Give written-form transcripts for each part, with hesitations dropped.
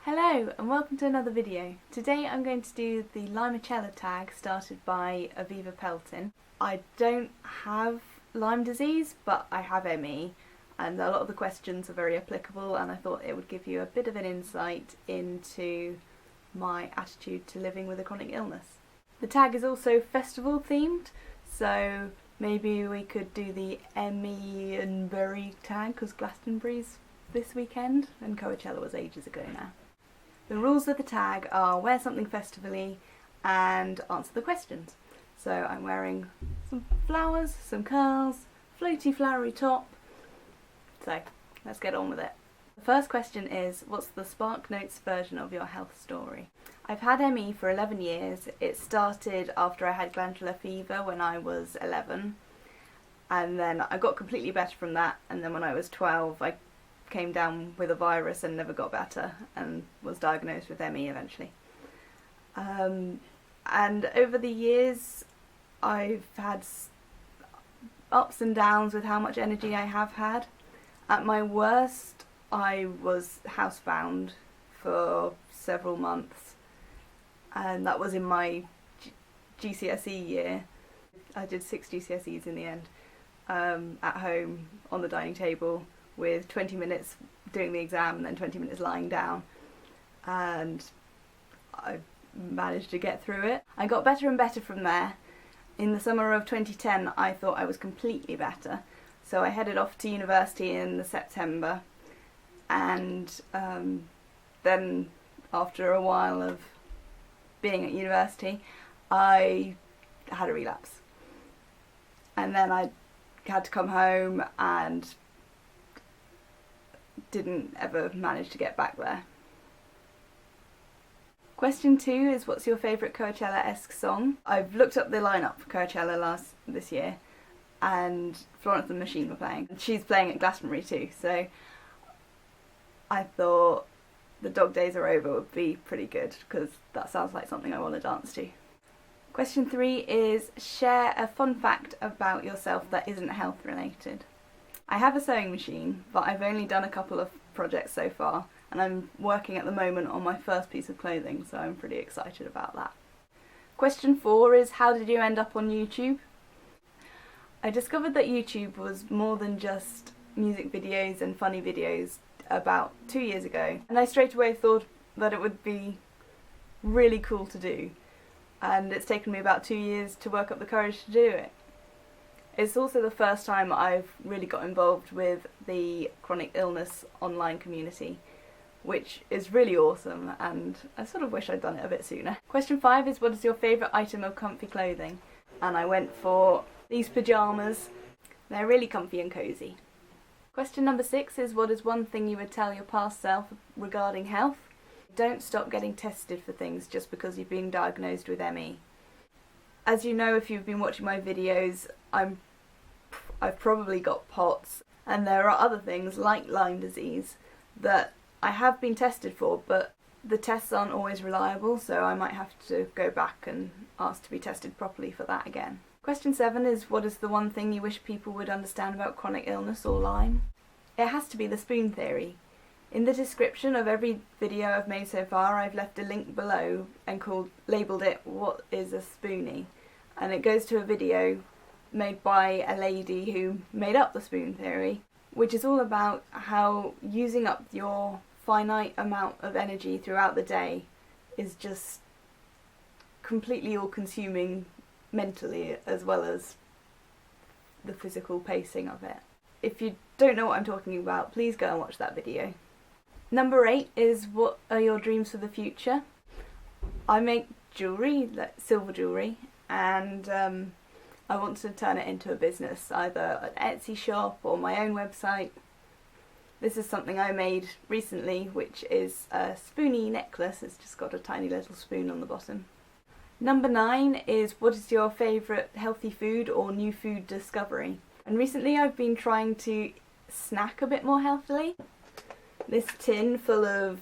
Hello and welcome to another video. Today I'm going to do the Lymechella tag started by Aviva Pelton. I don't have Lyme disease, but I have ME, and a lot of the questions are very applicable, and I thought it would give you a bit of an insight into my attitude to living with a chronic illness. The tag is also festival themed, so maybe we could do the MEonbury tag because Glastonbury's this weekend and Coachella was ages ago now. The rules of the tag are wear something festivally and answer the questions. So I'm wearing some flowers, some curls, floaty flowery top. So let's get on with it. The first question is, what's the Spark Notes version of your health story? I've had ME for 11 years. It started after I had glandular fever when I was 11, and then I got completely better from that, and then when I was 12 I came down with a virus and never got better and was diagnosed with ME eventually. And over the years I've had ups and downs with how much energy I have had. At my worst I was housebound for several months, and that was in my GCSE year. I did 6 GCSEs in the end, at home on the dining table, with 20 minutes doing the exam and then 20 minutes lying down, and I managed to get through it. I got better and better from there. In the summer of 2010 I thought I was completely better, so I headed off to university in the September, and then after a while of being at university I had a relapse, and then I had to come home and didn't ever manage to get back there. Question 2 is, what's your favourite Coachellaesque song? I've looked up the lineup for Coachella this year, and Florence and the Machine were playing. She's playing at Glastonbury too, so I thought The Dog Days Are Over would be pretty good, because that sounds like something I want to dance to. Question 3 is, share a fun fact about yourself that isn't health related. I have a sewing machine, but I've only done a couple of projects so far, and I'm working at the moment on my first piece of clothing, so I'm pretty excited about that. Question 4 is, how did you end up on YouTube? I discovered that YouTube was more than just music videos and funny videos about 2 years ago, and I straight away thought that it would be really cool to do, and it's taken me about 2 years to work up the courage to do it. It's also the first time I've really got involved with the chronic illness online community, which is really awesome, and I sort of wish I'd done it a bit sooner. Question 5 is, what is your favourite item of comfy clothing? And I went for these pyjamas. They're really comfy and cosy. Question number 6 is, what is one thing you would tell your past self regarding health? Don't stop getting tested for things just because you've been diagnosed with ME. As you know, if you've been watching my videos, I've probably got POTS, and there are other things like Lyme disease that I have been tested for, but the tests aren't always reliable, so I might have to go back and ask to be tested properly for that again. Question 7 is, what is the one thing you wish people would understand about chronic illness or Lyme? It has to be the spoon theory. In the description of every video I've made so far, I've left a link below and labelled it, what is a spoonie? And it goes to a video made by a lady who made up the spoon theory, which is all about how using up your finite amount of energy throughout the day is just completely all-consuming mentally as well as the physical pacing of it. If you don't know what I'm talking about, please go and watch that video. Number 8 is, what are your dreams for the future? I make jewellery, like silver jewellery, and I want to turn it into a business, either an Etsy shop or my own website. This is something I made recently, which is a spoonie necklace. It's just got a tiny little spoon on the bottom. Number 9 is, what is your favourite healthy food or new food discovery? And recently I've been trying to snack a bit more healthily. This tin full of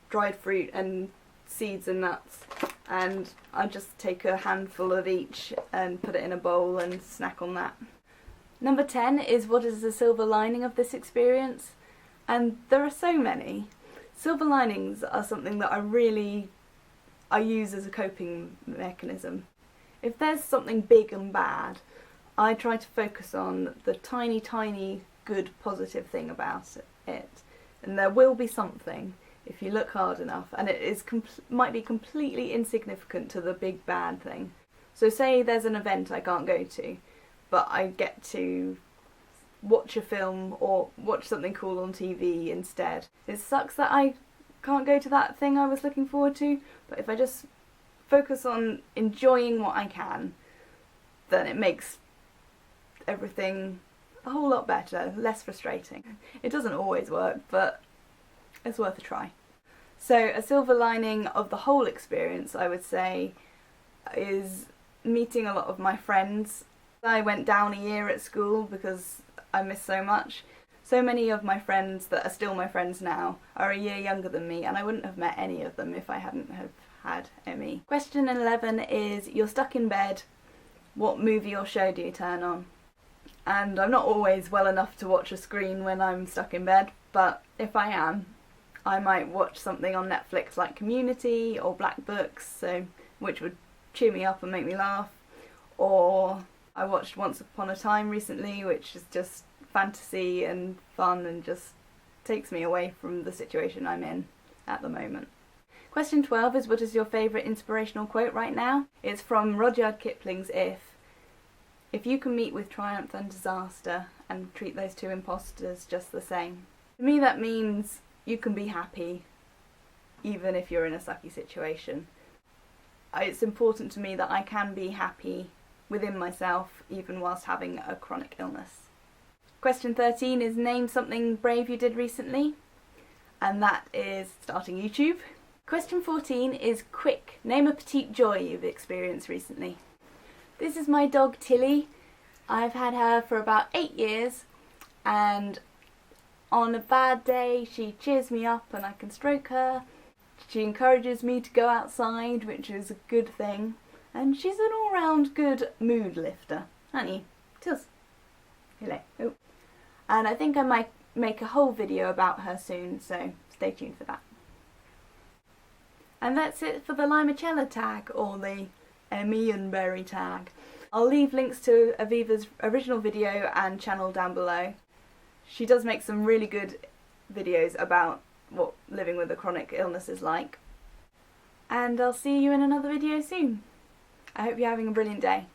dried fruit and seeds and nuts, and I just take a handful of each and put it in a bowl and snack on that. Number 10 is, what is the silver lining of this experience? And there are so many. Silver linings are something that I use as a coping mechanism. If there's something big and bad, I try to focus on the tiny, tiny good positive thing about it. And there will be something if you look hard enough, and it might be completely insignificant to the big bad thing. So say there's an event I can't go to, but I get to watch a film or watch something cool on TV instead. It sucks that I can't go to that thing I was looking forward to, but if I just focus on enjoying what I can, then it makes everything a whole lot better, less frustrating. It doesn't always work, but it's worth a try. So a silver lining of the whole experience, I would say, is meeting a lot of my friends. I went down a year at school because I missed so much. So many of my friends that are still my friends now are a year younger than me, and I wouldn't have met any of them if I hadn't have had ME. Question 11 is, you're stuck in bed, what movie or show do you turn on? And I'm not always well enough to watch a screen when I'm stuck in bed, but if I am, I might watch something on Netflix like Community or Black Books, which would cheer me up and make me laugh. Or I watched Once Upon a Time recently, which is just fantasy and fun and just takes me away from the situation I'm in at the moment. Question 12 is, what is your favourite inspirational quote right now? It's from Rudyard Kipling's If you can meet with triumph and disaster and treat those two imposters just the same. To me that means you can be happy even if you're in a sucky situation. It's important to me that I can be happy within myself even whilst having a chronic illness. Question 13 is, name something brave you did recently, and that is starting YouTube. Question 14 is, quick, name a petite joy you've experienced recently. This is my dog Tilly. I've had her for about 8 years, and on a bad day she cheers me up and I can stroke her. She encourages me to go outside, which is a good thing, and she's an all-round good mood lifter, aren't you? Tills. Hello. Oh. And I think I might make a whole video about her soon, so stay tuned for that. And that's it for the Lymechella tag, or the MEonbury tag. I'll leave links to Aviva's original video and channel down below. She does make some really good videos about what living with a chronic illness is like. And I'll see you in another video soon. I hope you're having a brilliant day.